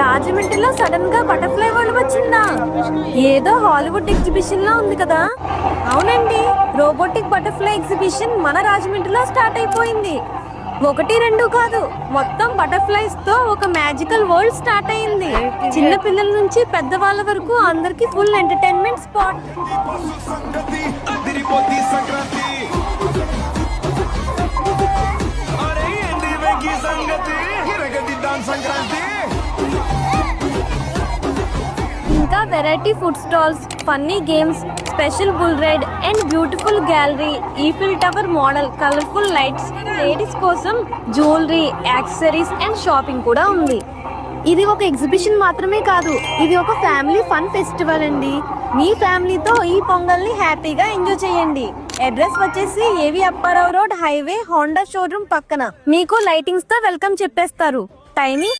రాజమండ్రిలో సడన్ గా butterfly world వచ్చిందా? ఏదో హాలీవుడ్ ఎగ్జిబిషన్ లా ఉంది కదా. అవునండి, రోబోటిక్ బటర్ఫ్లై ఎగ్జిబిషన్ మన రాజమండ్రిలో స్టార్ట్ అయిపోయింది. 1, 2 కాదు, మొత్తం బటర్ఫ్లైస్ తో ఒక మ్యాజికల్ వరల్డ్ స్టార్ట్ అయింది. చిన్న పిల్లల నుంచి పెద్దవాళ్ళ వరకు అందరికి ఫుల్ ఎంటర్టైన్మెంట్ స్పాట్. ఇంకా variety food stalls, funny games, special bull ride and beautiful gallery, Eiffel tower model, colourful lights, ladies కోసం జ్యువెలరీ, యాక్సెసరీస్ అండ్ షాపింగ్ కూడా ఉంది. ఇది ఒక ఎగ్జిబిషన్ మాత్రమే కాదు, ఇది ఒక ఫ్యామిలీ ఫన్ ఫెస్టివల్ అండి. మీ ఫ్యామిలీతో ఈ పొంగల్ని హ్యాపీగా ఎంజాయ్ చేయండి. అడ్రస్ వచ్చేసి ఏవి Apparao road, highway, Honda showroom పక్కన. మీకు లైటింగ్స్ తో వెల్కమ్ చెప్పేస్తారు. టైమింగ్